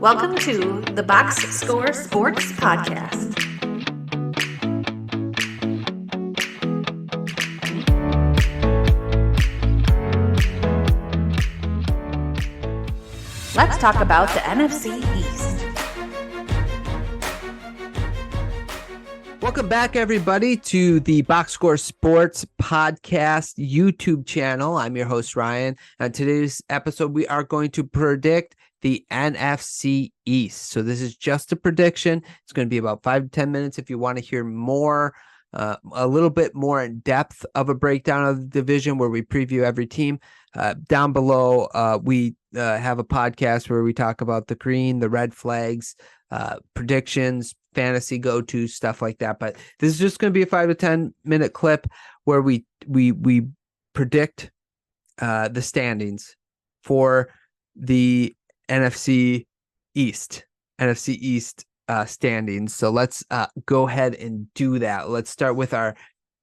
Welcome to the Box Score Sports Podcast. Let's talk about the NFC East. Welcome back, everybody, to the Box Score Sports Podcast YouTube channel. I'm your host, Ryan. On today's episode, we are going to predict the NFC East. So this is just a prediction. It's going to be about 5 to 10 minutes. If you want to hear more, a little bit more in depth of a breakdown of the division where we preview every team, down below, we have a podcast where we talk about the green, the red flags, predictions, fantasy go-to, stuff like that. But this is just going to be a 5 to 10 minute clip where we predict the standings for the NFC East standings. So let's go ahead and do that. Let's start with our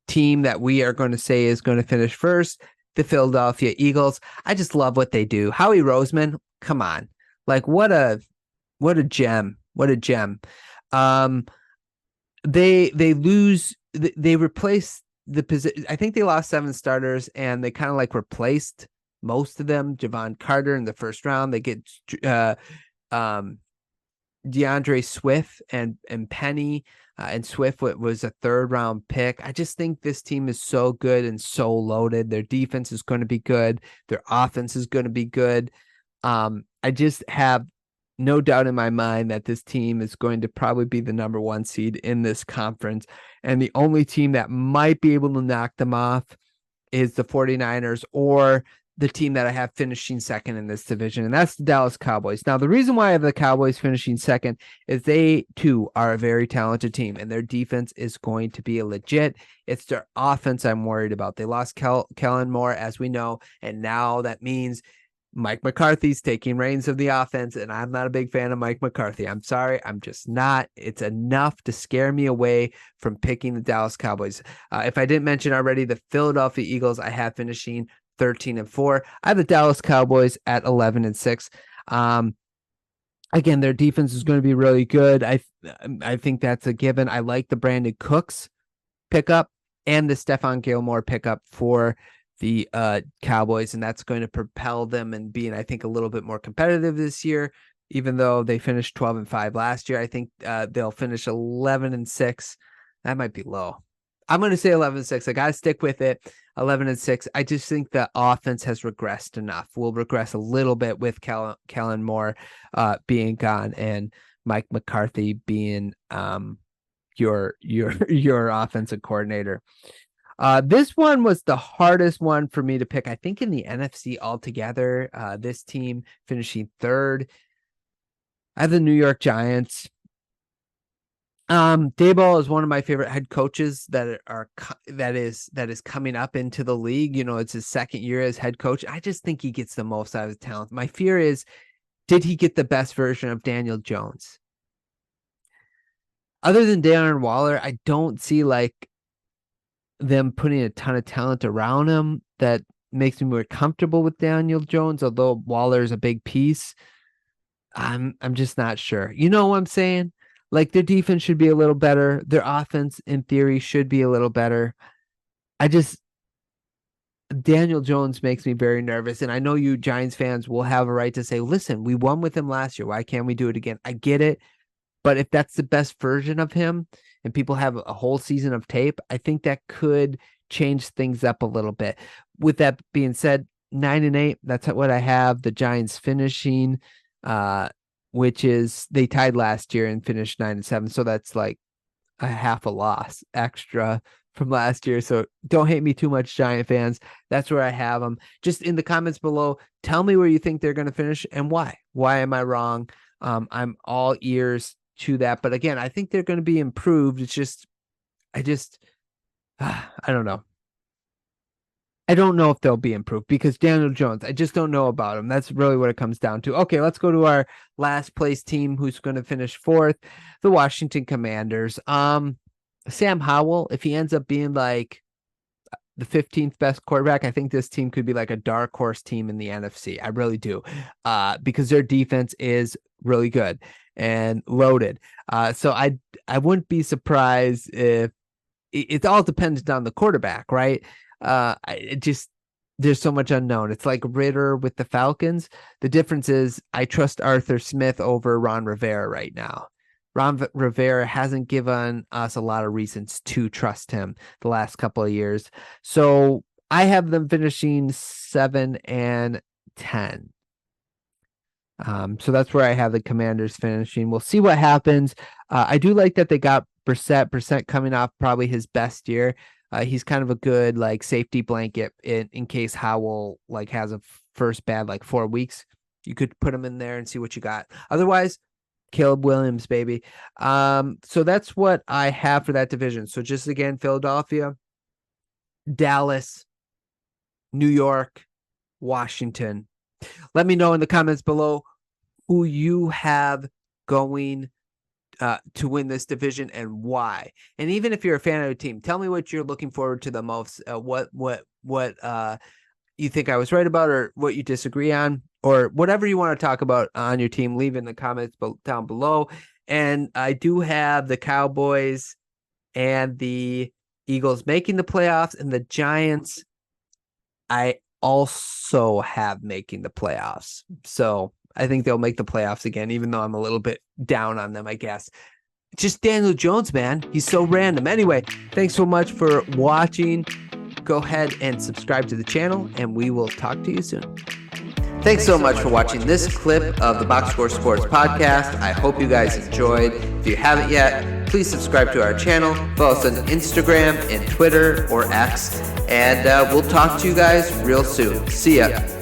team that we are going to say is going to finish first, the Philadelphia Eagles. I just love what they do. Howie Roseman, come on. Like what a gem. What a gem. They replaced the position. I think they lost 7 starters and they kind of like replaced most of them. Javon Carter in the first round. They get DeAndre Swift and Penny, and Swift was a 3rd round pick. I just think this team is so good and so loaded. Their defense is going to be good. Their offense is going to be good. I just have no doubt in my mind that this team is going to probably be the number 1 seed in this conference. And the only team that might be able to knock them off is the 49ers or the team that I have finishing second in this division, and that's the Dallas Cowboys. Now, the reason why I have the Cowboys finishing second is they, too, are a very talented team, and their defense is going to be legit. It's their offense I'm worried about. They lost Kellen Moore, as we know, and now that means Mike McCarthy's taking reins of the offense, and I'm not a big fan of Mike McCarthy. I'm sorry. I'm just not. It's enough to scare me away from picking the Dallas Cowboys. If I didn't mention already, the Philadelphia Eagles I have finishing 13-4. I have the Dallas Cowboys at 11-6. Again, their defense is going to be really good. I think that's a given. I like the Brandon Cooks pickup and the Stephon Gilmore pickup for the Cowboys, and that's going to propel them and being, I think, a little bit more competitive this year. Even though they finished 12-5 last year, I think they'll finish 11-6. That might be low. I'm going to say 11-6. I got to stick with it. 11-6. I just think the offense has regressed enough. We'll regress a little bit with Kellen Moore being gone and Mike McCarthy being your offensive coordinator. This one was the hardest one for me to pick. I think in the NFC altogether, this team finishing 3rd. I have the New York Giants. Daboll is one of my favorite head coaches that is coming up into the league. You know, it's his 2nd year as head coach. I just think he gets the most out of his talent. My fear is, did he get the best version of Daniel Jones? Other than Darren Waller, I don't see like them putting a ton of talent around him that makes me more comfortable with Daniel Jones, although Waller is a big piece. I'm just not sure. You know what I'm saying? Like, their defense should be a little better. Their offense, in theory, should be a little better. Daniel Jones makes me very nervous. And I know you Giants fans will have a right to say, listen, we won with him last year. Why can't we do it again? I get it. But if that's the best version of him and people have a whole season of tape, I think that could change things up a little bit. With that being said, 9-8, that's what I have. The Giants finishing, which is they tied last year and finished 9-7. So that's like a half a loss extra from last year. So don't hate me too much, Giant fans. That's where I have them. Just in the comments below, tell me where you think they're going to finish and why. Why am I wrong? I'm all ears to that. But again, I think they're going to be improved. It's just, I don't know. I don't know if they'll be improved because Daniel Jones, I just don't know about him. That's really what it comes down to. Okay, let's go to our last place team who's going to finish 4th, the Washington Commanders. Sam Howell, if he ends up being like the 15th best quarterback, I think this team could be like a dark horse team in the NFC. I really do. Because their defense is really good and loaded. So I wouldn't be surprised if it all depends on the quarterback, right? There's so much unknown. It's like Ritter with the Falcons. The difference is I trust Arthur Smith over Ron Rivera right now. Ron Rivera hasn't given us a lot of reasons to trust him the last couple of years. So I have them finishing 7-10. So that's where I have the Commanders finishing. We'll see what happens. I do like that they got Brissett coming off probably his best year. He's kind of a good like safety blanket in case Howell like has a first bad like 4 weeks. You could put him in there and see what you got. Otherwise, Caleb Williams, baby. So that's what I have for that division. So just again, Philadelphia, Dallas, New York, Washington. Let me know in the comments below who you have going to win this division and why. And even if you're a fan of a team, tell me what you're looking forward to the most. What you think I was right about, or what you disagree on, or whatever you want to talk about on your team. Leave in the comments down below. And I do have the Cowboys and the Eagles making the playoffs, and the Giants I also have making the playoffs. So I think they'll make the playoffs again, even though I'm a little bit down on them, I guess. Just Daniel Jones, man. He's so random. Anyway, thanks so much for watching. Go ahead and subscribe to the channel, and we will talk to you soon. Thanks so much for watching this clip of the Box Score Sports Podcast. I hope you guys enjoyed. If you haven't yet, please subscribe to our channel. Follow us on Instagram and Twitter or X. And we'll talk to you guys real soon. See ya.